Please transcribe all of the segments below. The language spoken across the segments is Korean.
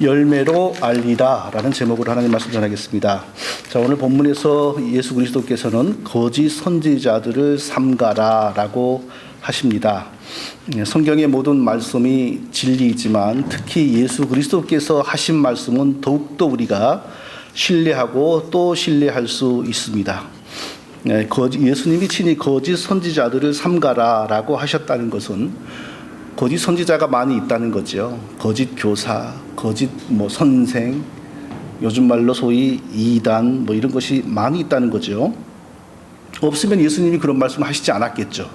열매로 알리라 라는 제목으로 하나님 말씀 전하겠습니다. 자, 오늘 본문에서 예수 그리스도께서는 거짓 선지자들을 삼가라 라고 하십니다. 성경의 모든 말씀이 진리이지만 특히 예수 그리스도께서 하신 말씀은 더욱더 우리가 신뢰하고 또 신뢰할 수 있습니다. 예수님이 친히 거짓 선지자들을 삼가라 라고 하셨다는 것은 거짓 선지자가 많이 있다는 거죠. 거짓 교사, 거짓 선생, 요즘 말로 소위 이단 이런 것이 많이 있다는 거죠. 없으면 예수님이 그런 말씀을 하시지 않았겠죠.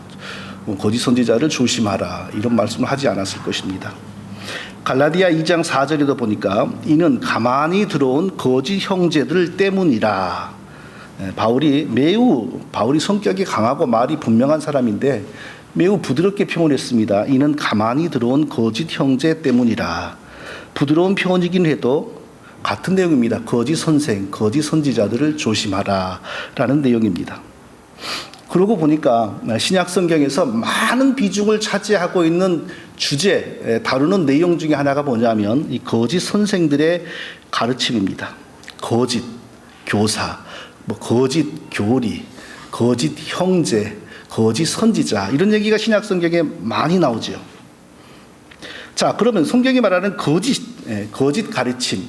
거짓 선지자를 조심하라 이런 말씀을 하지 않았을 것입니다. 갈라디아 2장 4절에도 보니까 이는 가만히 들어온 거짓 형제들 때문이라. 바울이 성격이 강하고 말이 분명한 사람인데 매우 부드럽게 표현했습니다. 이는 가만히 들어온 거짓 형제 때문이라. 부드러운 표현이긴 해도 같은 내용입니다. 거짓 선생, 거짓 선지자들을 조심하라 라는 내용입니다. 그러고 보니까 신약 성경에서 많은 비중을 차지하고 있는 주제, 다루는 내용 중에 하나가 뭐냐면 이 거짓 선생들의 가르침입니다. 거짓 교사, 거짓 교리, 거짓 형제, 거짓 선지자 이런 얘기가 신약 성경에 많이 나오죠. 자, 그러면 성경이 말하는 거짓 가르침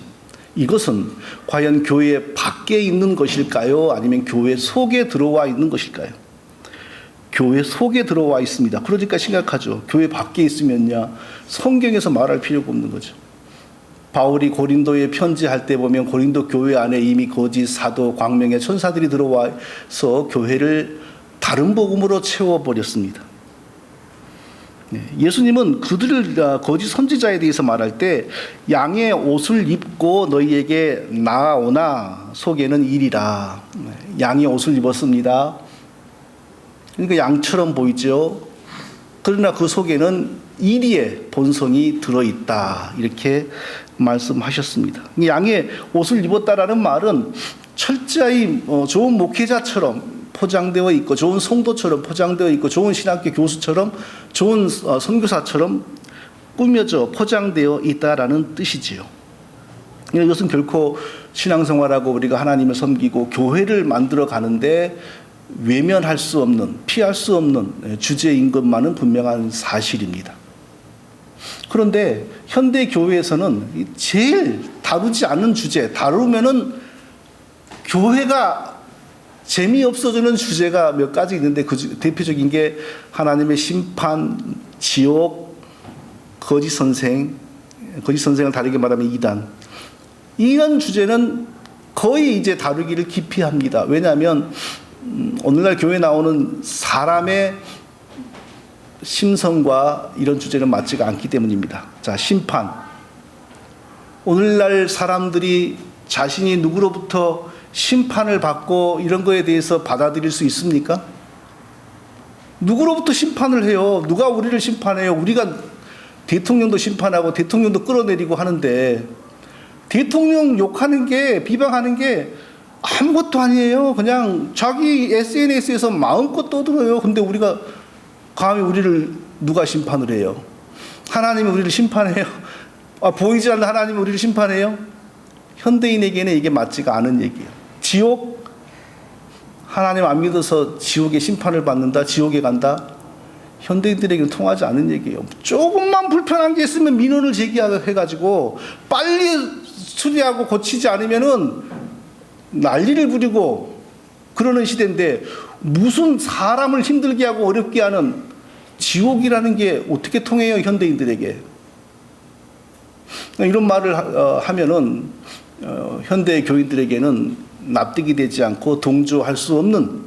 이것은 과연 교회 밖에 있는 것일까요? 아니면 교회 속에 들어와 있는 것일까요? 교회 속에 들어와 있습니다. 그러니까 심각하죠. 교회 밖에 있으면요 성경에서 말할 필요가 없는 거죠. 바울이 고린도에 편지할 때 보면 고린도 교회 안에 이미 거짓 사도, 광명의 천사들이 들어와서 교회를 다른 복음으로 채워버렸습니다. 예수님은 그들을 거짓 선지자에 대해서 말할 때 양의 옷을 입고 너희에게 나아오나 속에는 일이라. 양의 옷을 입었습니다. 그러니까 양처럼 보이죠. 그러나 그 속에는 이리의 본성이 들어있다. 이렇게 말씀하셨습니다. 양의 옷을 입었다라는 말은 철저히 좋은 목회자처럼 포장되어 있고 좋은 성도처럼 포장되어 있고 좋은 신학교 교수처럼 좋은 선교사처럼 꾸며져 포장되어 있다라는 뜻이지요. 이것은 결코 신앙생활하고 우리가 하나님을 섬기고 교회를 만들어 가는데 외면할 수 없는 피할 수 없는 주제인 것만은 분명한 사실입니다. 그런데 현대 교회에서는 제일 다루지 않는 주제, 다루면은 교회가 재미없어지는 주제가 몇 가지 있는데 그 대표적인 게 하나님의 심판, 지옥, 거짓 선생을 다르게 말하면 이단. 이런 주제는 거의 이제 다루기를 기피합니다. 왜냐하면 오늘날 교회에 나오는 사람의 심성과 이런 주제는 맞지가 않기 때문입니다. 자, 심판. 오늘날 사람들이 자신이 누구로부터 심판을 받고 이런 거에 대해서 받아들일 수 있습니까? 누구로부터 심판을 해요? 누가 우리를 심판해요? 우리가 대통령도 심판하고 대통령도 끌어내리고 하는데 대통령 욕하는 게 비방하는 게 아무것도 아니에요. 그냥 자기 SNS에서 마음껏 떠들어요. 근데 우리가 감히 우리를 누가 심판을 해요? 하나님이 우리를 심판해요? 보이지 않는 하나님이 우리를 심판해요? 현대인에게는 이게 맞지가 않은 얘기예요. 지옥? 하나님 안 믿어서 지옥의 심판을 받는다? 지옥에 간다? 현대인들에게는 통하지 않은 얘기예요. 조금만 불편한 게 있으면 민원을 제기해가지고 빨리 수리하고 고치지 않으면은 난리를 부리고 그러는 시대인데 무슨 사람을 힘들게 하고 어렵게 하는 지옥이라는 게 어떻게 통해요, 현대인들에게? 이런 말을 하면은 현대 교인들에게는 납득이 되지 않고 동조할 수 없는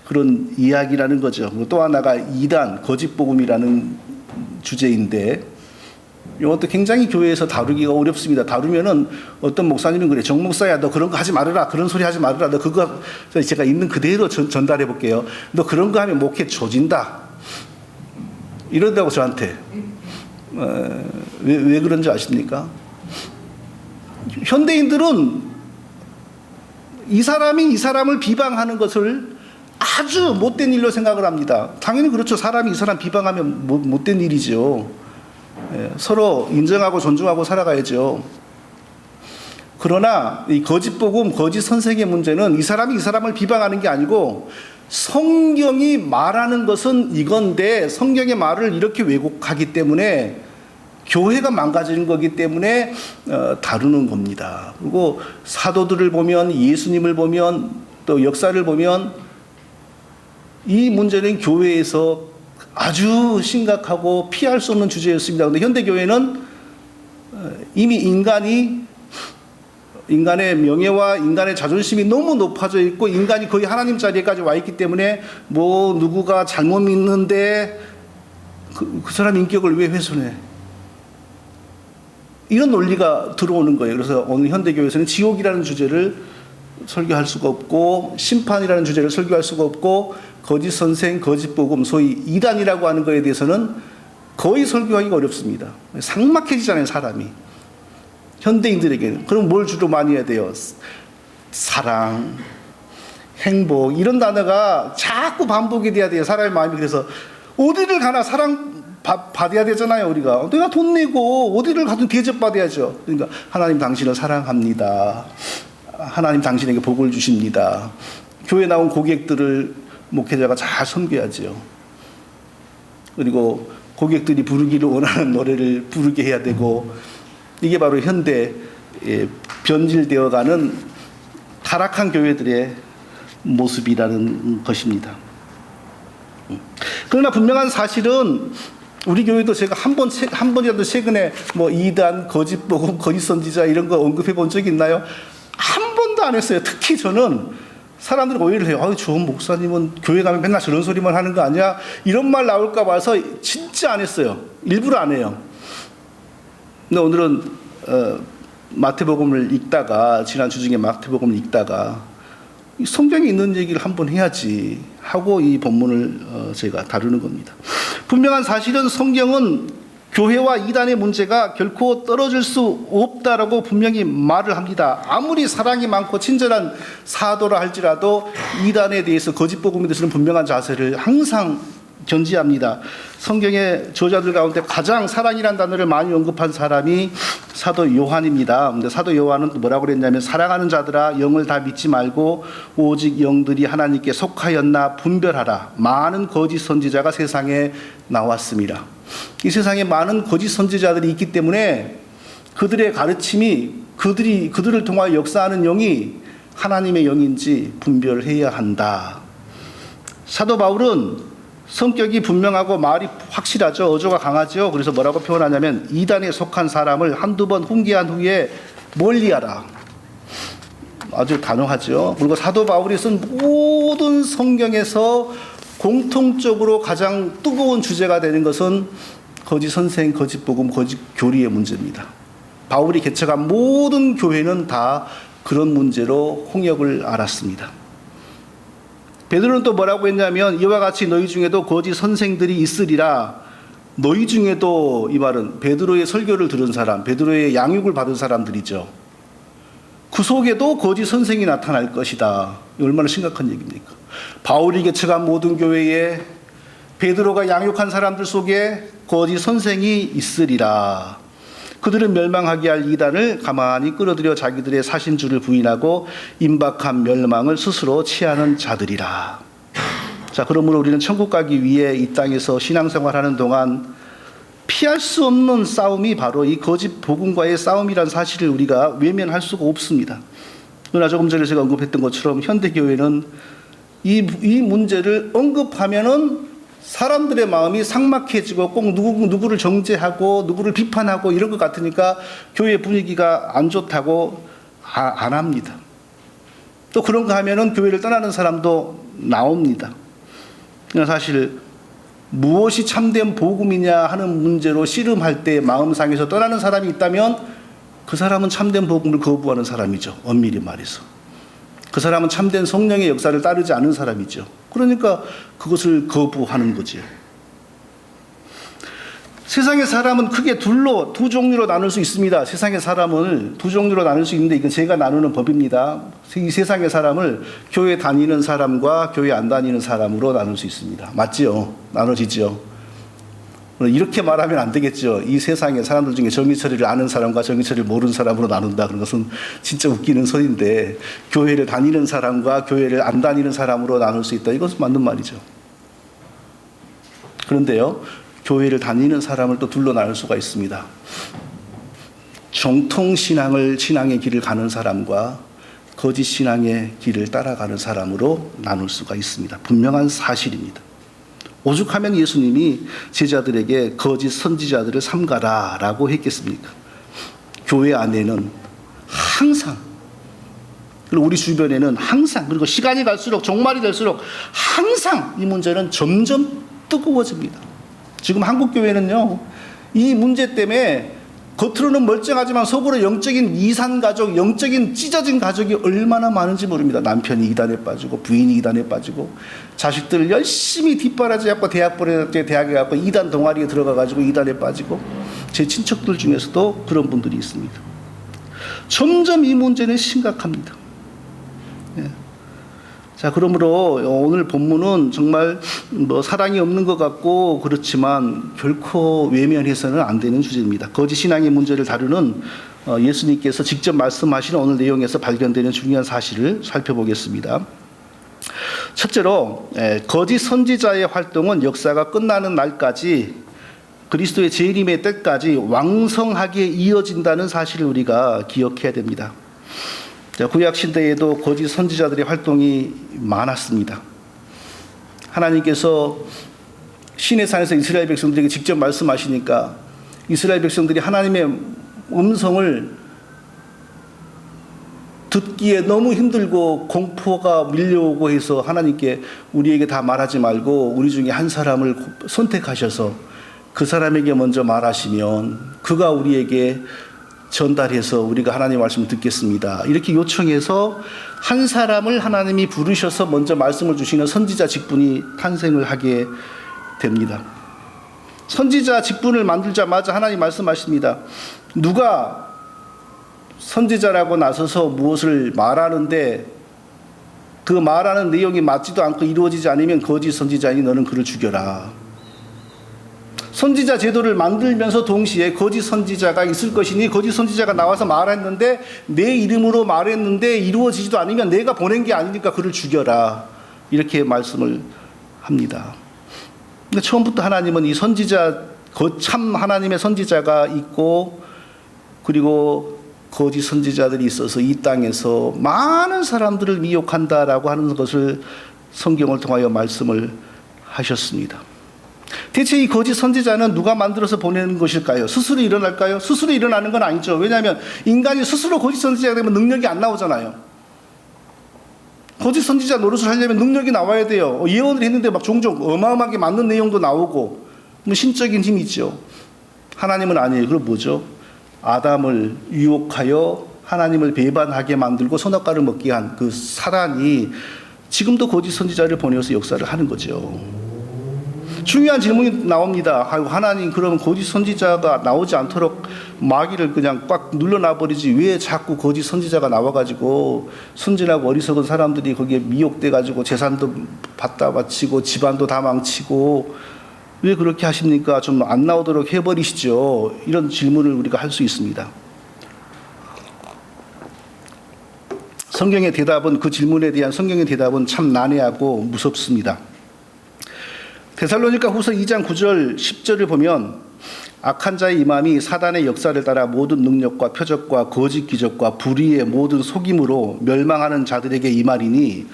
그런 이야기라는 거죠. 또 하나가 이단, 거짓 복음이라는 주제인데 이것도 굉장히 교회에서 다루기가 어렵습니다. 다루면은 어떤 목사님은 그래, 정 목사야, 너 그런 거 하지 말아라, 그런 소리 하지 말아라, 너 그거 제가 있는 그대로 전달해 볼게요. 너 그런 거 하면 목회 조진다. 이런다고 저한테. 왜 그런지 아십니까? 현대인들은 이 사람이 이 사람을 비방하는 것을 아주 못된 일로 생각을 합니다. 당연히 그렇죠. 사람이 이 사람 비방하면 못된 일이죠. 서로 인정하고 존중하고 살아가야죠. 그러나 이 거짓 복음, 거짓 선생의 문제는 이 사람이 이 사람을 비방하는 게 아니고 성경이 말하는 것은 이건데 성경의 말을 이렇게 왜곡하기 때문에 교회가 망가지는 거기 때문에 다루는 겁니다. 그리고 사도들을 보면, 예수님을 보면, 또 역사를 보면 이 문제는 교회에서 아주 심각하고 피할 수 없는 주제였습니다. 그런데 현대 교회는 이미 인간의 명예와 인간의 자존심이 너무 높아져 있고 인간이 거의 하나님 자리에까지 와 있기 때문에 뭐 누구가 잘못 믿는데 그 사람 인격을 왜 훼손해? 이런 논리가 들어오는 거예요. 그래서 오늘 현대교회에서는 지옥이라는 주제를 설교할 수가 없고 심판이라는 주제를 설교할 수가 없고 거짓 선생, 거짓 복음, 소위 이단이라고 하는 거에 대해서는 거의 설교하기가 어렵습니다. 삭막해지잖아요, 사람이. 현대인들에게는. 그럼 뭘 주로 많이 해야 돼요? 사랑, 행복 이런 단어가 자꾸 반복이 돼야 돼요. 사람의 마음이. 그래서 어디를 가나 사랑 받아야 되잖아요. 우리가 내가 돈 내고 어디를 가든 대접받아야죠. 그러니까 하나님 당신을 사랑합니다. 하나님 당신에게 복을 주십니다. 교회 나온 고객들을 목회자가 잘 섬겨야죠. 그리고 고객들이 부르기를 원하는 노래를 부르게 해야 되고, 이게 바로 현대 변질되어가는 타락한 교회들의 모습이라는 것입니다. 그러나 분명한 사실은 우리 교회도 제가 한 번이라도 최근에 뭐 이단, 거짓 복음, 거짓 선지자 이런 거 언급해 본 적이 있나요? 한 번도 안 했어요. 특히 저는 사람들이 오해를 해요. 아유, 저 목사님은 교회 가면 맨날 저런 소리만 하는 거 아니야? 이런 말 나올까 봐서 진짜 안 했어요. 일부러 안 해요. 근데 오늘은 마태복음을 읽다가, 지난주 중에 마태복음을 읽다가 성경에 있는 얘기를 한번 해야지 하고 이 본문을 제가 다루는 겁니다. 분명한 사실은 성경은 교회와 이단의 문제가 결코 떨어질 수 없다라고 분명히 말을 합니다. 아무리 사랑이 많고 친절한 사도라 할지라도 이단에 대해서, 거짓 복음에 대해서는 분명한 자세를 항상 견지합니다. 성경의 저자들 가운데 가장 사랑이라는 단어를 많이 언급한 사람이 사도 요한입니다. 근데 사도 요한은 뭐라고 그랬냐면, 사랑하는 자들아 영을 다 믿지 말고 오직 영들이 하나님께 속하였나 분별하라. 많은 거짓 선지자가 세상에 나왔습니다. 이 세상에 많은 거짓 선지자들이 있기 때문에 그들의 가르침이, 그들을 통하여 역사하는 영이 하나님의 영인지 분별해야 한다. 사도 바울은 성격이 분명하고 말이 확실하죠. 어조가 강하죠. 그래서 뭐라고 표현하냐면, 이단에 속한 사람을 한두 번 훈계한 후에 멀리하라. 아주 단호하죠. 그리고 사도 바울이 쓴 모든 성경에서 공통적으로 가장 뜨거운 주제가 되는 것은 거짓 선생, 거짓 복음, 거짓 교리의 문제입니다. 바울이 개척한 모든 교회는 다 그런 문제로 홍역을 앓았습니다. 베드로는 또 뭐라고 했냐면, 이와 같이 너희 중에도 거짓 선생들이 있으리라. 너희 중에도, 이 말은 베드로의 설교를 들은 사람, 베드로의 양육을 받은 사람들이죠. 그 속에도 거짓 선생이 나타날 것이다. 얼마나 심각한 얘기입니까? 바울이 개척한 모든 교회에 베드로가 양육한 사람들 속에 거짓 선생이 있으리라. 그들은 멸망하게 할 이단을 가만히 끌어들여 자기들의 사신주를 부인하고 임박한 멸망을 스스로 취하는 자들이라. 자, 그러므로 우리는 천국 가기 위해 이 땅에서 신앙생활하는 동안 피할 수 없는 싸움이 바로 이 거짓 복음과의 싸움이라는 사실을 우리가 외면할 수가 없습니다. 그러나 조금 전에 제가 언급했던 것처럼 현대교회는 이 문제를 언급하면은 사람들의 마음이 삭막해지고 꼭 누구를 정죄하고 누구를 비판하고 이런 것 같으니까 교회 분위기가 안 좋다고 안 합니다. 또 그런 거 하면은 교회를 떠나는 사람도 나옵니다. 사실 무엇이 참된 복음이냐 하는 문제로 씨름할 때 마음상에서 떠나는 사람이 있다면 그 사람은 참된 복음을 거부하는 사람이죠. 엄밀히 말해서. 그 사람은 참된 성령의 역사를 따르지 않은 사람이죠. 그러니까 그것을 거부하는 거죠. 세상의 사람은 크게 두 종류로 나눌 수 있습니다. 세상의 사람을 두 종류로 나눌 수 있는데 이건 제가 나누는 법입니다. 이 세상의 사람을 교회 다니는 사람과 교회 안 다니는 사람으로 나눌 수 있습니다. 맞지요? 나눠지죠. 이렇게 말하면 안 되겠죠. 이 세상의 사람들 중에 정의처리를 아는 사람과 정의처리를 모르는 사람으로 나눈다. 그런 것은 진짜 웃기는 소리인데, 교회를 다니는 사람과 교회를 안 다니는 사람으로 나눌 수 있다. 이것은 맞는 말이죠. 그런데요, 교회를 다니는 사람을 또 둘로 나눌 수가 있습니다. 정통신앙의 길을 가는 사람과 거짓 신앙의 길을 따라가는 사람으로 나눌 수가 있습니다. 분명한 사실입니다. 오죽하면 예수님이 제자들에게 거짓 선지자들을 삼가라 라고 했겠습니까? 교회 안에는 항상, 그리고 우리 주변에는 항상, 그리고 시간이 갈수록, 종말이 될수록 항상 이 문제는 점점 뜨거워집니다. 지금 한국 교회는요, 이 문제 때문에 겉으로는 멀쩡하지만 속으로 영적인 이산가족, 영적인 찢어진 가족이 얼마나 많은지 모릅니다. 남편이 이단에 빠지고 부인이 이단에 빠지고 자식들 열심히 뒷바라지 갖고 대학에 가고 이단 동아리에 들어가가지고 이단에 빠지고, 제 친척들 중에서도 그런 분들이 있습니다. 점점 이 문제는 심각합니다. 예. 자, 그러므로 오늘 본문은 정말 사랑이 없는 것 같고 그렇지만 결코 외면해서는 안 되는 주제입니다. 거짓 신앙의 문제를 다루는 예수님께서 직접 말씀하시는 오늘 내용에서 발견되는 중요한 사실을 살펴보겠습니다. 첫째로, 거짓 선지자의 활동은 역사가 끝나는 날까지, 그리스도의 재림의 때까지 왕성하게 이어진다는 사실을 우리가 기억해야 됩니다. 구약 시대에도 거짓 선지자들의 활동이 많았습니다. 하나님께서 시내산에서 이스라엘 백성들에게 직접 말씀하시니까 이스라엘 백성들이 하나님의 음성을 듣기에 너무 힘들고 공포가 밀려오고 해서 하나님께 우리에게 다 말하지 말고 우리 중에 한 사람을 선택하셔서 그 사람에게 먼저 말하시면 그가 우리에게 전달해서 우리가 하나님의 말씀을 듣겠습니다. 이렇게 요청해서 한 사람을 하나님이 부르셔서 먼저 말씀을 주시는 선지자 직분이 탄생을 하게 됩니다. 선지자 직분을 만들자마자 하나님 말씀하십니다. 누가 선지자라고 나서서 무엇을 말하는데 그 말하는 내용이 맞지도 않고 이루어지지 않으면 거짓 선지자니 너는 그를 죽여라. 선지자 제도를 만들면서 동시에 거짓 선지자가 있을 것이니 거짓 선지자가 나와서 말했는데 내 이름으로 말했는데 이루어지지도 않으면 내가 보낸 게 아니니까 그를 죽여라. 이렇게 말씀을 합니다. 근데 처음부터 하나님은 이 선지자, 참 하나님의 선지자가 있고 그리고 거짓 선지자들이 있어서 이 땅에서 많은 사람들을 미혹한다라고 하는 것을 성경을 통하여 말씀을 하셨습니다. 대체 이 거짓 선지자는 누가 만들어서 보내는 것일까요? 스스로 일어날까요? 스스로 일어나는 건 아니죠. 왜냐하면 인간이 스스로 거짓 선지자가 되면 능력이 안 나오잖아요. 거짓 선지자 노릇을 하려면 능력이 나와야 돼요. 예언을 했는데 막 종종 어마어마하게 맞는 내용도 나오고 신적인 힘이 있죠. 하나님은 아니에요. 그럼 뭐죠? 아담을 유혹하여 하나님을 배반하게 만들고 선악과를 먹게 한 그 사단이 지금도 거짓 선지자를 보내서 역사를 하는 거죠. 중요한 질문이 나옵니다. 하나님, 그럼 거짓 선지자가 나오지 않도록 마귀를 그냥 꽉 눌러놔버리지 왜 자꾸 거짓 선지자가 나와가지고 순진하고 어리석은 사람들이 거기에 미혹돼가지고 재산도 받다 바치고 집안도 다 망치고 왜 그렇게 하십니까? 좀 안 나오도록 해버리시죠. 이런 질문을 우리가 할 수 있습니다. 성경의 대답은, 그 질문에 대한 성경의 대답은 참 난해하고 무섭습니다. 데살로니가 후서 2장 9절 10절을 보면 악한 자의 임함이 사단의 역사를 따라 모든 능력과 표적과 거짓 기적과 불의의 모든 속임으로 멸망하는 자들에게 임하리니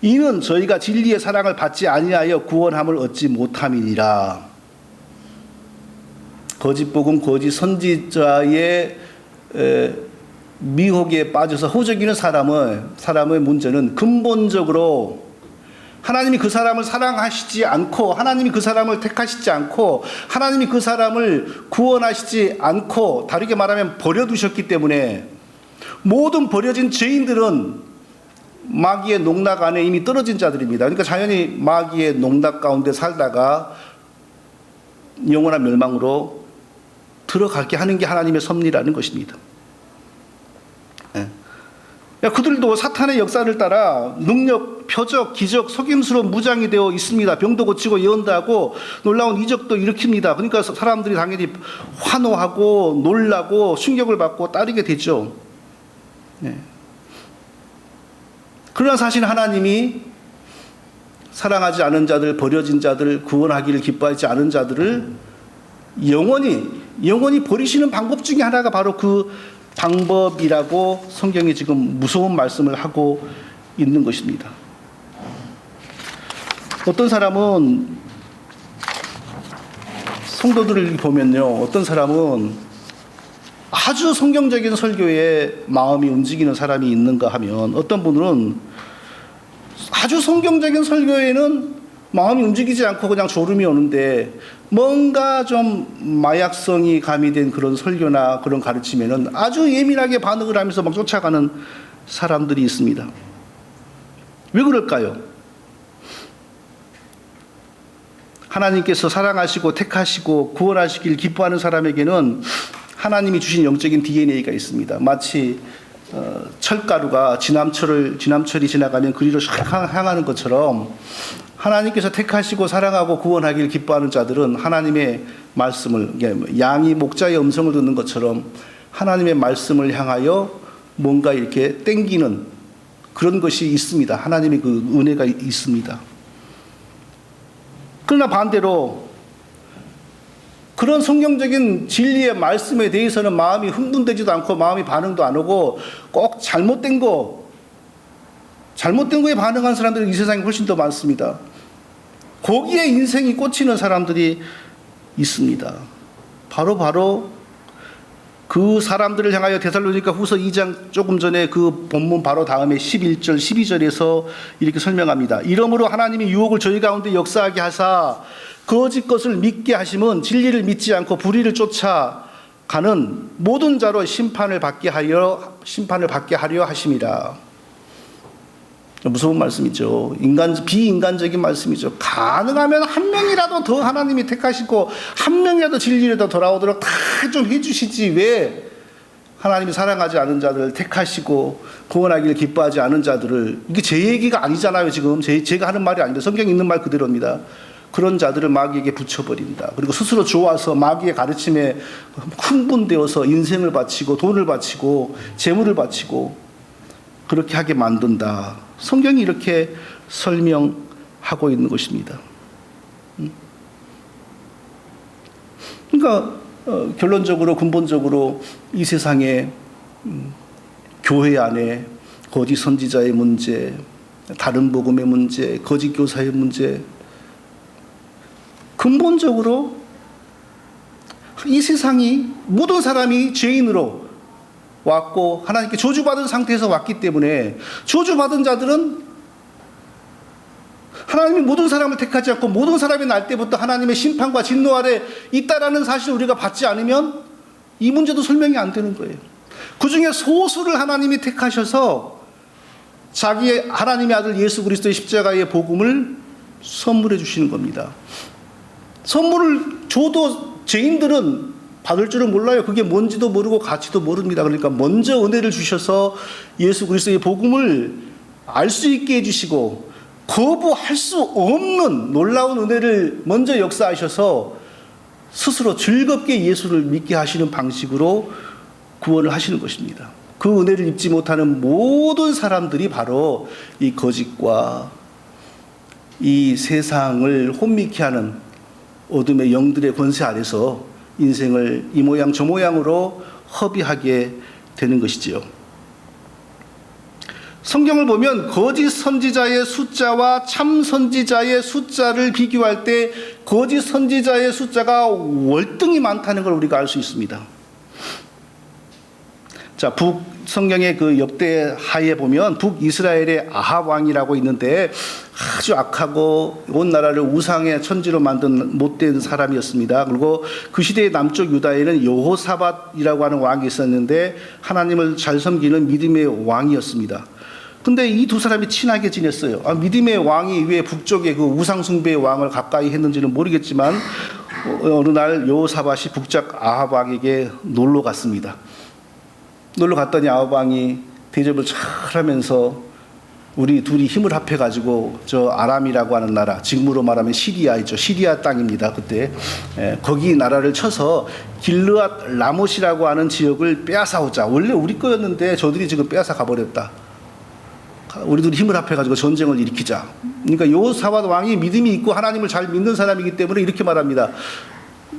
이는 저희가 진리의 사랑을 받지 아니하여 구원함을 얻지 못함이니라. 거짓 복음, 거짓 선지자의 미혹에 빠져서 허덕이는 사람의 문제는 근본적으로 하나님이 그 사람을 사랑하시지 않고, 하나님이 그 사람을 택하시지 않고, 하나님이 그 사람을 구원하시지 않고, 다르게 말하면 버려두셨기 때문에 모든 버려진 죄인들은 마귀의 농락 안에 이미 떨어진 자들입니다. 그러니까 자연히 마귀의 농락 가운데 살다가 영원한 멸망으로 들어가게 하는 게 하나님의 섭리라는 것입니다. 그들도 사탄의 역사를 따라 능력, 표적, 기적, 속임수로 무장이 되어 있습니다. 병도 고치고 예언도 하고 놀라운 이적도 일으킵니다. 그러니까 사람들이 당연히 환호하고 놀라고 충격을 받고 따르게 되죠. 네. 그러나 사실 하나님이 사랑하지 않은 자들, 버려진 자들, 구원하기를 기뻐하지 않은 자들을 영원히 버리시는 방법 중에 하나가 바로 그 방법이라고 성경이 지금 무서운 말씀을 하고 있는 것입니다. 어떤 사람은 성도들을 보면요, 어떤 사람은 아주 성경적인 설교에 마음이 움직이는 사람이 있는가 하면, 어떤 분은 아주 성경적인 설교에는 마음이 움직이지 않고 그냥 졸음이 오는데 뭔가 좀 마약성이 가미된 그런 설교나 그런 가르침에는 아주 예민하게 반응을 하면서 막 쫓아가는 사람들이 있습니다. 왜 그럴까요? 하나님께서 사랑하시고 택하시고 구원하시길 기뻐하는 사람에게는 하나님이 주신 영적인 DNA가 있습니다. 마치 철가루가 지남철이 지나가면 그리로 향하는 것처럼 하나님께서 택하시고 사랑하고 구원하길 기뻐하는 자들은 하나님의 말씀을, 양이 목자의 음성을 듣는 것처럼 하나님의 말씀을 향하여 뭔가 이렇게 땡기는 그런 것이 있습니다. 하나님의 그 은혜가 있습니다. 그러나 반대로 그런 성경적인 진리의 말씀에 대해서는 마음이 흥분되지도 않고 마음이 반응도 안 오고 꼭 잘못된 거에 반응한 사람들이 이 세상에 훨씬 더 많습니다. 거기에 인생이 꽂히는 사람들이 있습니다. 바로 그 사람들을 향하여 데살로니가 후서 2장 조금 전에 그 본문 바로 다음에 11절 12절에서 이렇게 설명합니다. 이러므로 하나님이 유혹을 저희 가운데 역사하게 하사 거짓 것을 믿게 하심은 진리를 믿지 않고 불의를 쫓아가는 모든 자로 심판을 받게 하려 하심이라. 무서운 말씀이죠. 비인간적인 말씀이죠. 가능하면 한 명이라도 더 하나님이 택하시고 한 명이라도 진리를 더 돌아오도록 다 좀 해주시지 왜 하나님이 사랑하지 않은 자들을 택하시고 구원하기를 기뻐하지 않은 자들을, 이게 제 얘기가 아니잖아요. 지금 제가 하는 말이 아닙니다. 성경에 있는 말 그대로입니다. 그런 자들을 마귀에게 붙여버린다. 그리고 스스로 좋아서 마귀의 가르침에 흥분되어서 인생을 바치고 돈을 바치고 재물을 바치고 그렇게 하게 만든다. 성경이 이렇게 설명하고 있는 것입니다. 그러니까 결론적으로 근본적으로 이 세상에 교회 안에 거짓 선지자의 문제, 다른 복음의 문제, 거짓 교사의 문제, 근본적으로 이 세상이 모든 사람이 죄인으로 왔고 하나님께 저주받은 상태에서 왔기 때문에 저주받은 자들은 하나님이 모든 사람을 택하지 않고 모든 사람이 날 때부터 하나님의 심판과 진노 아래 있다라는 사실을 우리가 받지 않으면 이 문제도 설명이 안 되는 거예요. 그 중에 소수를 하나님이 택하셔서 자기의 하나님의 아들 예수 그리스도의 십자가의 복음을 선물해 주시는 겁니다. 선물을 줘도 죄인들은 받을 줄은 몰라요. 그게 뭔지도 모르고 가치도 모릅니다. 그러니까 먼저 은혜를 주셔서 예수 그리스도의 복음을 알 수 있게 해주시고 거부할 수 없는 놀라운 은혜를 먼저 역사하셔서 스스로 즐겁게 예수를 믿게 하시는 방식으로 구원을 하시는 것입니다. 그 은혜를 입지 못하는 모든 사람들이 바로 이 거짓과 이 세상을 혼미케 하는 어둠의 영들의 권세 아래서 인생을 이 모양 저 모양으로 허비하게 되는 것이지요. 성경을 보면 거짓 선지자의 숫자와 참 선지자의 숫자를 비교할 때 거짓 선지자의 숫자가 월등히 많다는 걸 우리가 알 수 있습니다. 자, 성경의 그 역대 하에 보면 북이스라엘의 아합 왕이라고 있는데 아주 악하고 온 나라를 우상의 천지로 만든 못된 사람이었습니다. 그리고 그 시대의 남쪽 유다에는 여호사밧이라고 하는 왕이 있었는데 하나님을 잘 섬기는 믿음의 왕이었습니다. 근데 이 두 사람이 친하게 지냈어요. 믿음의 왕이 왜 북쪽의 그 우상숭배의 왕을 가까이 했는지는 모르겠지만 어느 날 여호사밧이 북쪽 아합 왕에게 놀러 갔습니다. 놀러 갔더니 아합 왕이 대접을 잘 하면서 우리 둘이 힘을 합해가지고 저 아람이라고 하는 나라, 지금으로 말하면 시리아 있죠. 시리아 땅입니다. 그때 거기 나라를 쳐서 길르앗 라못이라고 하는 지역을 빼앗아오자. 원래 우리 거였는데 저들이 지금 빼앗아 가버렸다. 우리들이 힘을 합해가지고 전쟁을 일으키자. 그러니까 여호사밧 왕이 믿음이 있고 하나님을 잘 믿는 사람이기 때문에 이렇게 말합니다.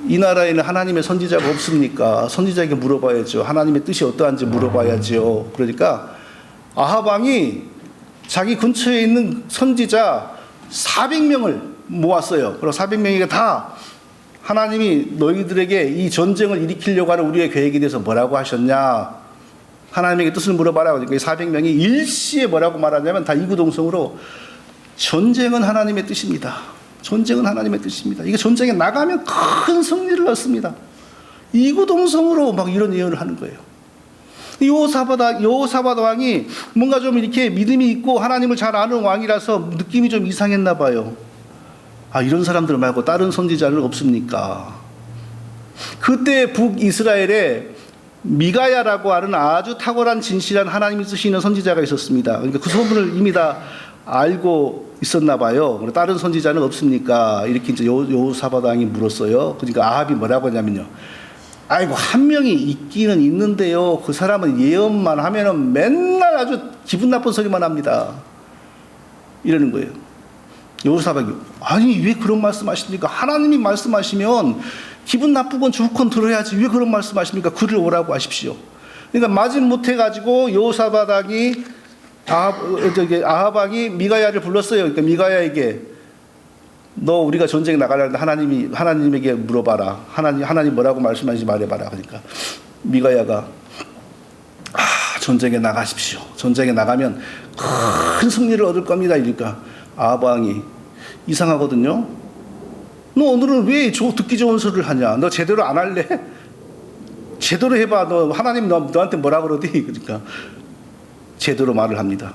이 나라에는 하나님의 선지자가 없습니까? 선지자에게 물어봐야죠. 하나님의 뜻이 어떠한지 물어봐야죠. 그러니까 아합 왕이 자기 근처에 있는 선지자 400명을 모았어요. 그리고 400명이 다 하나님이 너희들에게 이 전쟁을 일으키려고 하는 우리의 계획에 대해서 뭐라고 하셨냐? 하나님에게 뜻을 물어봐라. 그러니까 400명이 일시에 뭐라고 말하냐면 다 이구동성으로 전쟁은 하나님의 뜻입니다. 전쟁은 하나님의 뜻입니다. 이게 전쟁에 나가면 큰 승리를 얻습니다. 이구동성으로 막 이런 예언을 하는 거예요. 여호사밧 왕이 뭔가 좀 이렇게 믿음이 있고 하나님을 잘 아는 왕이라서 느낌이 좀 이상했나 봐요. 아, 이런 사람들 말고 다른 선지자는 없습니까? 그때 북이스라엘에 미가야라고 하는 아주 탁월한 진실한 하나님이 쓰시는 선지자가 있었습니다. 그러니까 그 소문을 이미 다 알고 있었나 봐요. 다른 선지자는 없습니까? 이렇게 이제 여호사밧 왕이 물었어요. 그러니까 아합이 뭐라고 하냐면요. 아이고, 한 명이 있기는 있는데요. 그 사람은 예언만 하면은 맨날 아주 기분 나쁜 소리만 합니다. 이러는 거예요. 여호사밧이 아니 왜 그런 말씀하십니까? 하나님이 말씀하시면 기분 나쁘건 좋건 들어야지 왜 그런 말씀하십니까? 그를 오라고 하십시오. 그러니까 마지못해 가지고 여호사밧 왕이 아합 왕이 미가야를 불렀어요. 그러니까 미가야에게 너 우리가 전쟁에 나가려는데 하나님에게 물어봐라. 하나님 뭐라고 말씀하시는지 말해봐라. 그러니까 미가야가 전쟁에 나가십시오. 전쟁에 나가면 큰 승리를 얻을 겁니다. 이러니까 아합 왕이 이상하거든요. 너 오늘은 왜 듣기 좋은 소리를 하냐? 너 제대로 안 할래? 제대로 해봐. 너 하나님 너한테 뭐라 그러디? 그러니까 제대로 말을 합니다.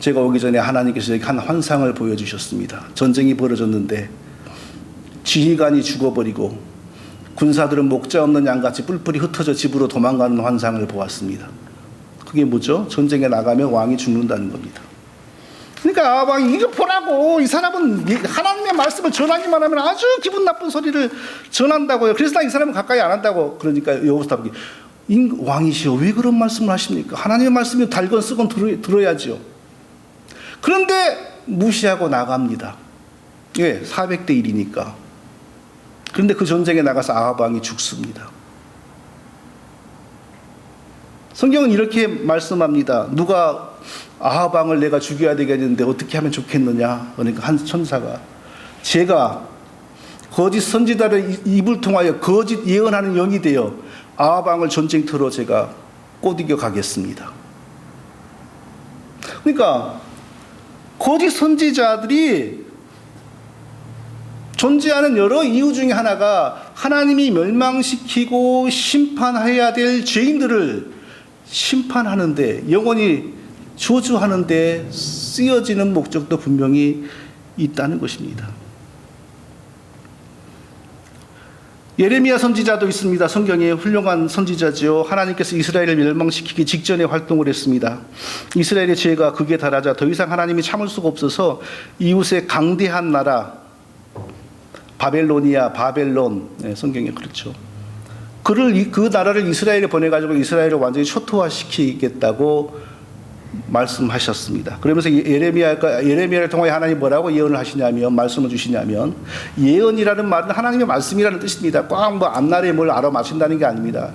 제가 오기 전에 하나님께서 여기 한 환상을 보여주셨습니다. 전쟁이 벌어졌는데 지휘관이 죽어버리고 군사들은 목자 없는 양같이 뿔뿔이 흩어져 집으로 도망가는 환상을 보았습니다. 그게 뭐죠? 전쟁에 나가면 왕이 죽는다는 겁니다. 그러니까 왕이 이거 보라고. 이 사람은 하나님의 말씀을 전하기만 하면 아주 기분 나쁜 소리를 전한다고요. 그래서 나 이 사람은 가까이 안 한다고. 그러니까 여호사밧이 왕이시여 왜 그런 말씀을 하십니까? 하나님의 말씀이 달건 쓰건 들어야죠. 그런데 무시하고 나갑니다. 왜? 400대 1이니까. 그런데 그 전쟁에 나가서 아합 왕이 죽습니다. 성경은 이렇게 말씀합니다. 누가 아합 왕을 내가 죽여야 되겠는데 어떻게 하면 좋겠느냐? 그러니까 한 천사가 제가 거짓 선지자의 입을 통하여 거짓 예언하는 영이 되어 아합 왕을 전쟁터로 제가 꼬드겨 가겠습니다. 그러니까 거짓 선지자들이 존재하는 여러 이유 중에 하나가 하나님이 멸망시키고 심판해야 될 죄인들을 심판하는데 영원히 저주하는데 쓰여지는 목적도 분명히 있다는 것입니다. 예레미야 선지자도 있습니다. 성경에 훌륭한 선지자지요. 하나님께서 이스라엘을 멸망시키기 직전에 활동을 했습니다. 이스라엘의 죄가 극에 달하자 더 이상 하나님이 참을 수가 없어서 이웃의 강대한 나라 바벨론, 성경에 그렇죠. 그 나라를 이스라엘에 보내가지고 이스라엘을 완전히 초토화시키겠다고 말씀하셨습니다. 그러면서 예레미야를 통해 하나님 뭐라고 예언을 하시냐면, 말씀을 주시냐면, 예언이라는 말은 하나님의 말씀이라는 뜻입니다. 꽉 앞날에 뭘 알아맞힌다는 게 아닙니다.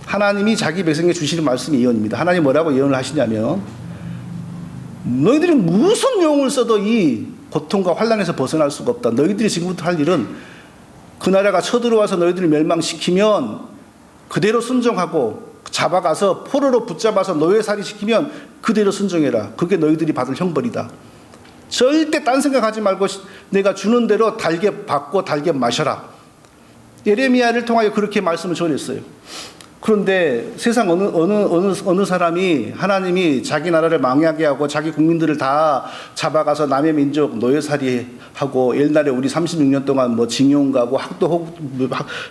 하나님이 자기 백성에게 주시는 말씀이 예언입니다. 하나님 뭐라고 예언을 하시냐면, 너희들이 무슨 용을 써도 이 고통과 환난에서 벗어날 수가 없다. 너희들이 지금부터 할 일은 그 나라가 쳐들어와서 너희들을 멸망시키면 그대로 순종하고 잡아가서 포로로 붙잡아서 노예살이 시키면 그대로 순종해라. 그게 너희들이 받을 형벌이다. 절대 딴 생각하지 말고 내가 주는 대로 달게 받고 달게 마셔라. 예레미야를 통하여 그렇게 말씀을 전했어요. 그런데 세상 어느 사람이 하나님이 자기 나라를 망하게 하고 자기 국민들을 다 잡아가서 남의 민족 노예살이 하고 옛날에 우리 36년 동안 징용 가고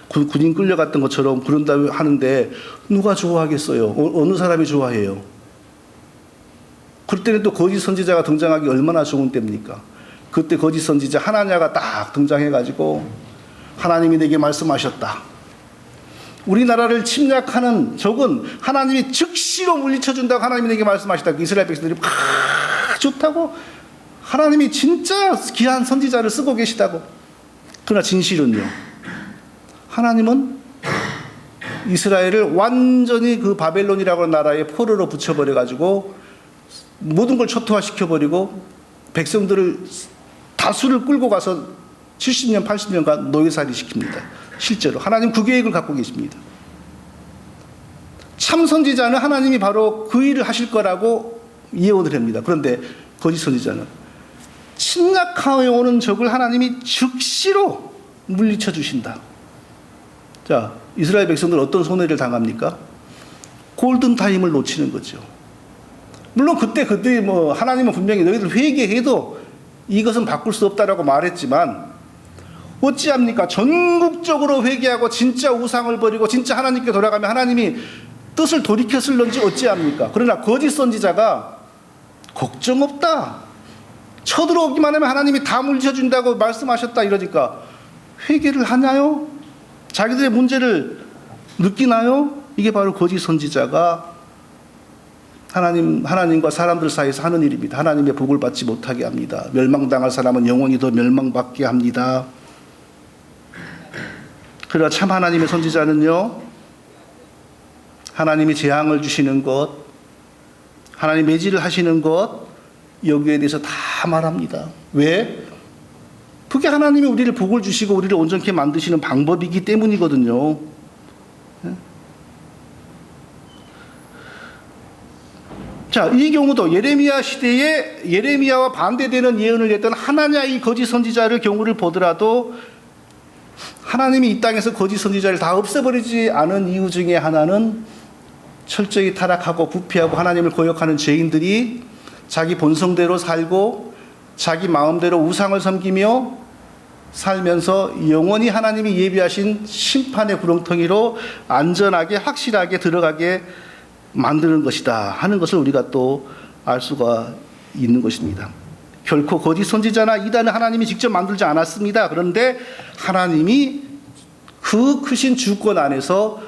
군인 끌려갔던 것처럼 그런다 하는데 누가 좋아하겠어요? 어느 사람이 좋아해요? 그때는 또 거짓 선지자가 등장하기 얼마나 좋은 때입니까? 그때 거짓 선지자 하나냐가 딱 등장해가지고 하나님이 내게 말씀하셨다. 우리나라를 침략하는 적은 하나님이 즉시로 물리쳐준다고 하나님이 내게 말씀하셨다. 이스라엘 백성들이 좋다고 하나님이 진짜 귀한 선지자를 쓰고 계시다고. 그러나 진실은요, 하나님은 이스라엘을 완전히 그 바벨론이라고 하는 나라의 포로로 붙여버려가지고 모든 걸 초토화시켜버리고 백성들을 다수를 끌고 가서 70년, 80년간 노예살이 시킵니다. 실제로 하나님 그 계획을 갖고 계십니다. 참 선지자는 하나님이 바로 그 일을 하실 거라고 예언을 합니다. 그런데 거짓 선지자는 침략하여 오는 적을 하나님이 즉시로 물리쳐 주신다. 자, 이스라엘 백성들 어떤 손해를 당합니까? 골든타임을 놓치는 거죠. 물론 그때 뭐 하나님은 분명히 너희들 회개해도 이것은 바꿀 수 없다라고 말했지만 어찌합니까? 전국적으로 회개하고 진짜 우상을 버리고 진짜 하나님께 돌아가면 하나님이 뜻을 돌이켰을런지 어찌합니까? 그러나 거짓 선지자가 걱정 없다. 쳐들어오기만 하면 하나님이 다 물리쳐준다고 말씀하셨다 이러니까 회개를 하나요? 자기들의 문제를 느끼나요? 이게 바로 거짓 선지자가 하나님과 사람들 사이에서 하는 일입니다. 하나님의 복을 받지 못하게 합니다. 멸망당할 사람은 영원히 더 멸망받게 합니다. 그러나 참 하나님의 선지자는요, 하나님이 재앙을 주시는 것, 하나님 매질을 하시는 것, 여기에 대해서 다 말합니다. 왜? 그게 하나님이 우리를 복을 주시고 우리를 온전케 만드시는 방법이기 때문이거든요. 자, 이 경우도 예레미야 시대에 예레미야와 반대되는 예언을 했던 하나냐 이 거짓 선지자를 경우를 보더라도 하나님이 이 땅에서 거짓 선지자를 다 없애버리지 않은 이유 중에 하나는 철저히 타락하고 부패하고 하나님을 거역하는 죄인들이 자기 본성대로 살고 자기 마음대로 우상을 섬기며 살면서 영원히 하나님이 예비하신 심판의 구렁텅이로 안전하게 확실하게 들어가게 만드는 것이다 하는 것을 우리가 또 알 수가 있는 것입니다. 결코 거짓 선지자나 이단은 하나님이 직접 만들지 않았습니다. 그런데 하나님이 그 크신 주권 안에서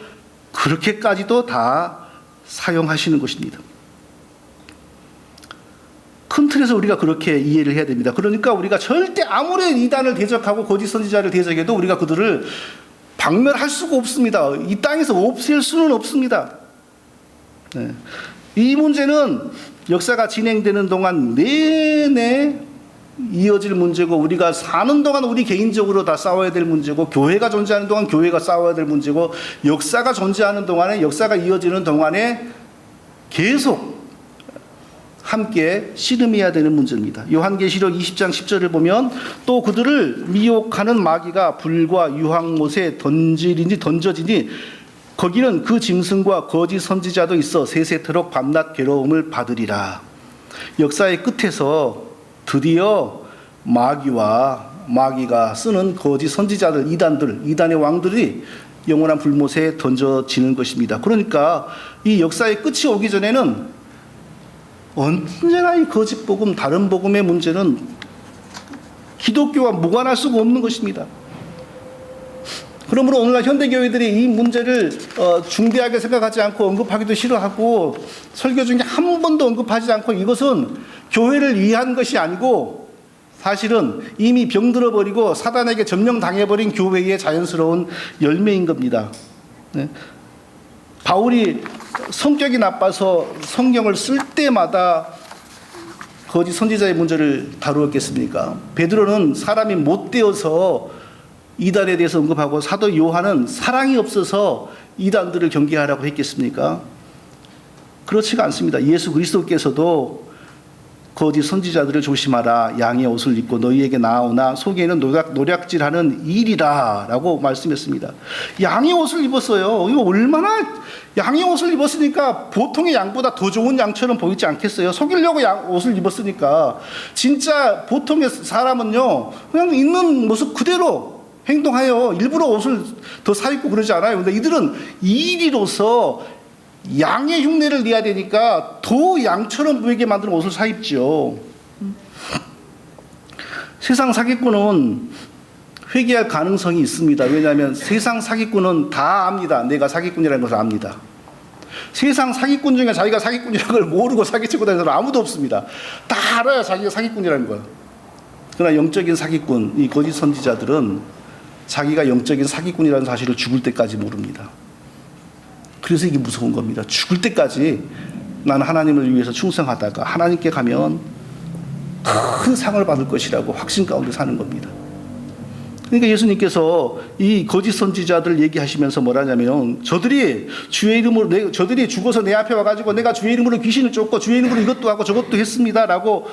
그렇게까지도 다 사용하시는 것입니다. 큰 틀에서 우리가 그렇게 이해를 해야 됩니다. 그러니까 우리가 절대 아무리 이단을 대적하고 거짓 선지자를 대적해도 우리가 그들을 박멸할 수가 없습니다. 이 땅에서 없앨 수는 없습니다. 네. 이 문제는 역사가 진행되는 동안 내내 이어질 문제고 우리가 사는 동안 우리 개인적으로 다 싸워야 될 문제고 교회가 존재하는 동안 교회가 싸워야 될 문제고 역사가 존재하는 동안에 역사가 이어지는 동안에 계속 함께 씨름해야 되는 문제입니다. 요한계시록 20장 10절을 보면 또 그들을 미혹하는 마귀가 불과 유황못에 던져지니 거기는 그 짐승과 거짓 선지자도 있어 세세토록 밤낮 괴로움을 받으리라. 역사의 끝에서 드디어 마귀가 쓰는 거짓 선지자들, 이단의 왕들이 영원한 불못에 던져지는 것입니다. 그러니까 이 역사의 끝이 오기 전에는 언제나 이 거짓 복음, 다른 복음의 문제는 기독교와 무관할 수가 없는 것입니다. 그러므로 오늘날 현대교회들이 이 문제를 중대하게 생각하지 않고 언급하기도 싫어하고 설교 중에 한 번도 언급하지 않고 이것은 교회를 위한 것이 아니고 사실은 이미 병들어버리고 사단에게 점령당해버린 교회의 자연스러운 열매인 겁니다. 네. 바울이 성격이 나빠서 성경을 쓸 때마다 거짓 선지자의 문제를 다루었겠습니까? 베드로는 사람이 못되어서 이단에 대해서 언급하고 사도 요한은 사랑이 없어서 이단들을 경계하라고 했겠습니까? 그렇지가 않습니다. 예수 그리스도께서도 거짓 선지자들을 조심하라. 양의 옷을 입고 너희에게 나오나 속에는 노략질하는 일이라 라고 말씀했습니다. 양의 옷을 입었어요. 이거 얼마나 양의 옷을 입었으니까 보통의 양보다 더 좋은 양처럼 보이지 않겠어요? 속이려고 옷을 입었으니까. 진짜 보통의 사람은요 그냥 있는 모습 그대로 행동하여 일부러 옷을 더 사입고 그러지 않아요. 근데 이들은 일이로서 양의 흉내를 내야 되니까 더 양처럼 보이게 만드는 옷을 사입죠. 세상 사기꾼은 회개할 가능성이 있습니다. 왜냐하면 세상 사기꾼은 다 압니다. 내가 사기꾼이라는 것을 압니다. 세상 사기꾼 중에 자기가 사기꾼이라는 걸 모르고 사기치고 다니는 사람 아무도 없습니다. 다 알아야 자기가 사기꾼이라는 거예요. 그러나 영적인 사기꾼, 이 거짓 선지자들은 자기가 영적인 사기꾼이라는 사실을 죽을 때까지 모릅니다. 그래서 이게 무서운 겁니다. 죽을 때까지 나는 하나님을 위해서 충성하다가 하나님께 가면 큰 상을 받을 것이라고 확신 가운데 사는 겁니다. 그러니까 예수님께서 이 거짓 선지자들 얘기하시면서 뭐라냐면 저들이 주의 이름으로 저들이 죽어서 내 앞에 와가지고 내가 주의 이름으로 귀신을 쫓고 주의 이름으로 이것도 하고 저것도 했습니다라고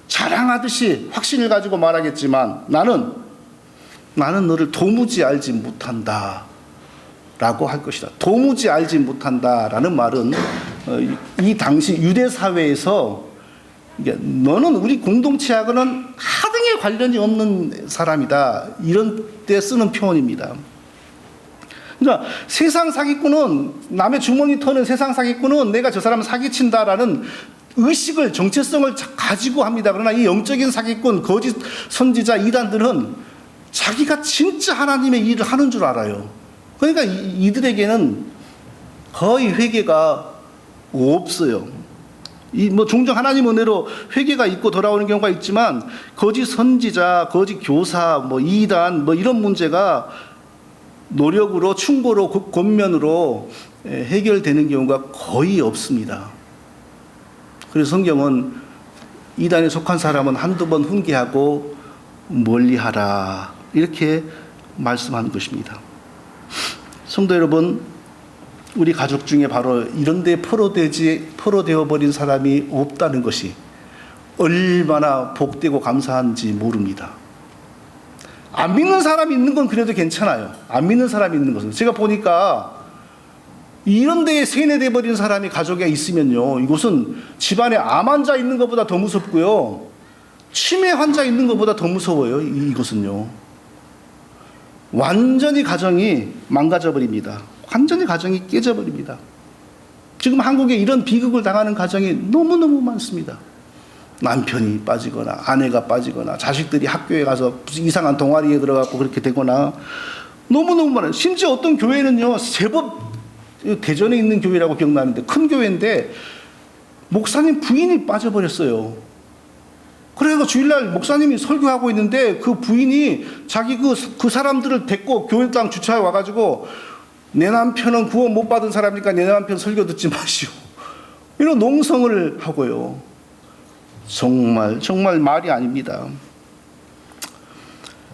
자랑하듯이 확신을 가지고 말하겠지만 나는 너를 도무지 알지 못한다 라고 할 것이다. 도무지 알지 못한다라는 말은 이 당시 유대 사회에서 너는 우리 공동체하고는 하등의 관련이 없는 사람이다. 이런 때 쓰는 표현입니다. 그러니까 세상 사기꾼은 남의 주머니 터는 세상 사기꾼은 내가 저 사람을 사기친다라는 의식을 정체성을 가지고 합니다. 그러나 이 영적인 사기꾼 거짓 선지자 이단들은 자기가 진짜 하나님의 일을 하는 줄 알아요. 그러니까 이들에게는 거의 회개가 없어요. 종종 하나님 은혜로 회개가 있고 돌아오는 경우가 있지만 거짓 선지자, 거짓 교사, 이단 이런 문제가 노력으로 충고로 권면으로 해결되는 경우가 거의 없습니다. 그래서 성경은 이단에 속한 사람은 한두 번 훈계하고 멀리하라 이렇게 말씀하는 것입니다. 성도 여러분, 우리 가족 중에 바로 이런 데 포로되어 버린 사람이 없다는 것이 얼마나 복되고 감사한지 모릅니다. 안 믿는 사람이 있는 건 그래도 괜찮아요. 안 믿는 사람이 있는 것은. 제가 보니까 이런 데에 세뇌돼 버린 사람이 가족에 있으면요, 이것은 집안에 암 환자 있는 것보다 더 무섭고요, 치매 환자 있는 것보다 더 무서워요. 이것은요. 완전히 가정이 망가져 버립니다. 완전히 가정이 깨져버립니다. 지금 한국에 이런 비극을 당하는 가정이 너무너무 많습니다. 남편이 빠지거나 아내가 빠지거나 자식들이 학교에 가서 무슨 이상한 동아리에 들어가고 그렇게 되거나 너무너무 많아요. 심지어 어떤 교회는요, 제법 대전에 있는 교회라고 기억나는데 큰 교회인데 목사님 부인이 빠져버렸어요. 그래서 주일날 목사님이 설교하고 있는데 그 부인이 자기 그 사람들을 데리고 교회당 주차에 와가지고 내 남편은 구원 못 받은 사람이니까 내 남편 설교 듣지 마시오. 이런 농성을 하고요. 정말 말이 아닙니다.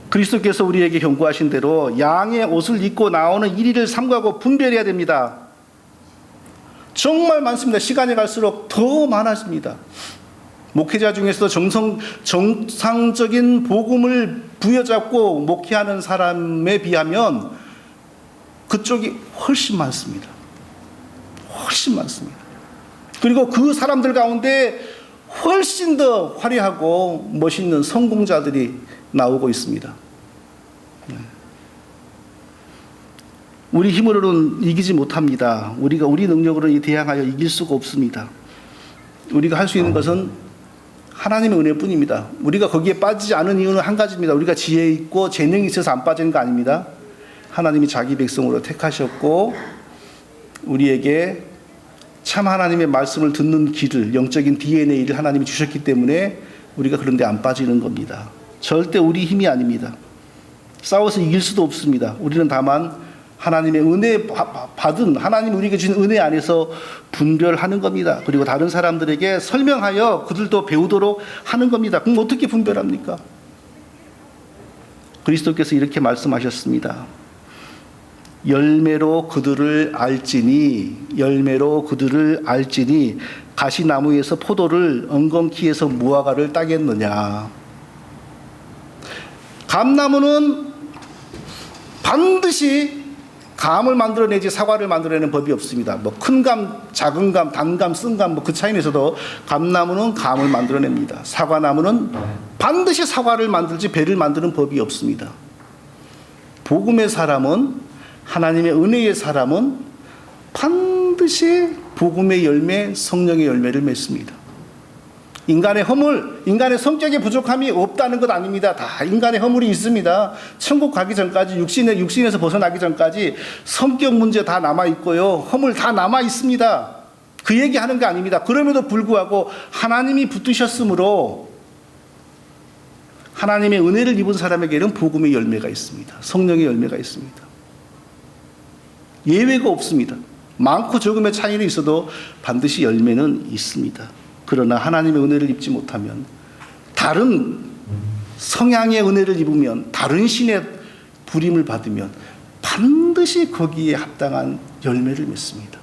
그리스도께서 우리에게 경고하신 대로 양의 옷을 입고 나오는 일일을 삼가고 분별해야 됩니다. 정말 많습니다. 시간이 갈수록 더 많아집니다. 목회자 중에서 정상적인 복음을 부여잡고 목회하는 사람에 비하면 그쪽이 훨씬 많습니다. 훨씬 많습니다. 그리고 그 사람들 가운데 훨씬 더 화려하고 멋있는 성공자들이 나오고 있습니다. 우리 힘으로는 이기지 못합니다. 우리 능력으로는 대항하여 이길 수가 없습니다. 우리가 할 수 있는 것은 하나님의 은혜뿐입니다. 우리가 거기에 빠지지 않은 이유는 한 가지입니다. 우리가 지혜 있고 재능이 있어서 안 빠지는 거 아닙니다. 하나님이 자기 백성으로 택하셨고 우리에게 참 하나님의 말씀을 듣는 길을, 영적인 DNA를 하나님이 주셨기 때문에 우리가 그런 데 안 빠지는 겁니다. 절대 우리 힘이 아닙니다. 싸워서 이길 수도 없습니다. 우리는 다만 하나님의 은혜 받은, 하나님 우리에게 주신 은혜 안에서 분별하는 겁니다. 그리고 다른 사람들에게 설명하여 그들도 배우도록 하는 겁니다. 그럼 어떻게 분별합니까? 그리스도께서 이렇게 말씀하셨습니다. 열매로 그들을 알지니 가시나무에서 포도를 엉겅퀴에서 무화과를 따겠느냐. 감나무는 반드시 감을 만들어내지 사과를 만들어내는 법이 없습니다. 큰 감, 작은 감, 단감, 쓴 감, 그 차이에서도 감나무는 감을 만들어냅니다. 사과나무는 반드시 사과를 만들지 배를 만드는 법이 없습니다. 복음의 사람은, 하나님의 은혜의 사람은 반드시 복음의 열매, 성령의 열매를 맺습니다. 인간의 허물, 인간의 성격의 부족함이 없다는 것 아닙니다. 다 인간의 허물이 있습니다. 천국 가기 전까지, 육신에서 벗어나기 전까지 성격 문제 다 남아있고요. 허물 다 남아있습니다. 그 얘기하는 게 아닙니다. 그럼에도 불구하고 하나님이 붙드셨으므로 하나님의 은혜를 입은 사람에게는 복음의 열매가 있습니다. 성령의 열매가 있습니다. 예외가 없습니다. 많고 적음의 차이는 있어도 반드시 열매는 있습니다. 그러나 하나님의 은혜를 입지 못하면, 다른 성향의 은혜를 입으면, 다른 신의 부림을 받으면 반드시 거기에 합당한 열매를 맺습니다.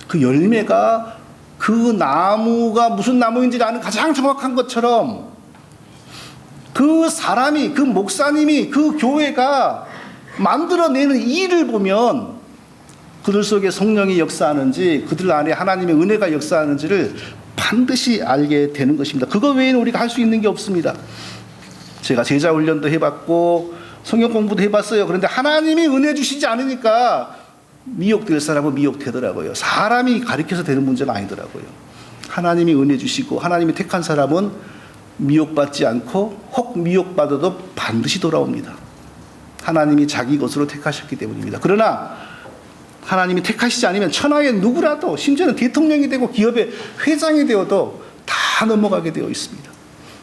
그 열매가 그 나무가 무슨 나무인지 아는 가장 정확한 것처럼 그 사람이, 그 목사님이, 그 교회가 만들어내는 일을 보면 그들 속에 성령이 역사하는지, 그들 안에 하나님의 은혜가 역사하는지를 반드시 알게 되는 것입니다. 그거 외에는 우리가 할 수 있는 게 없습니다. 제가 제자 훈련도 해봤고 성경 공부도 해봤어요. 그런데 하나님이 은혜 주시지 않으니까 미혹될 사람은 미혹되더라고요. 사람이 가르쳐서 되는 문제가 아니더라고요. 하나님이 은혜 주시고 하나님이 택한 사람은 미혹받지 않고, 혹 미혹받아도 반드시 돌아옵니다. 하나님이 자기 것으로 택하셨기 때문입니다. 그러나 하나님이 택하시지 않으면 천하의 누구라도, 심지어는 대통령이 되고 기업의 회장이 되어도 다 넘어가게 되어 있습니다.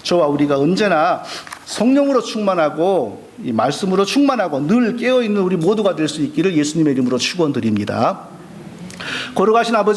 저와 우리가 언제나 성령으로 충만하고 이 말씀으로 충만하고 늘 깨어있는 우리 모두가 될 수 있기를 예수님의 이름으로 축원드립니다. 걸어가신 아버지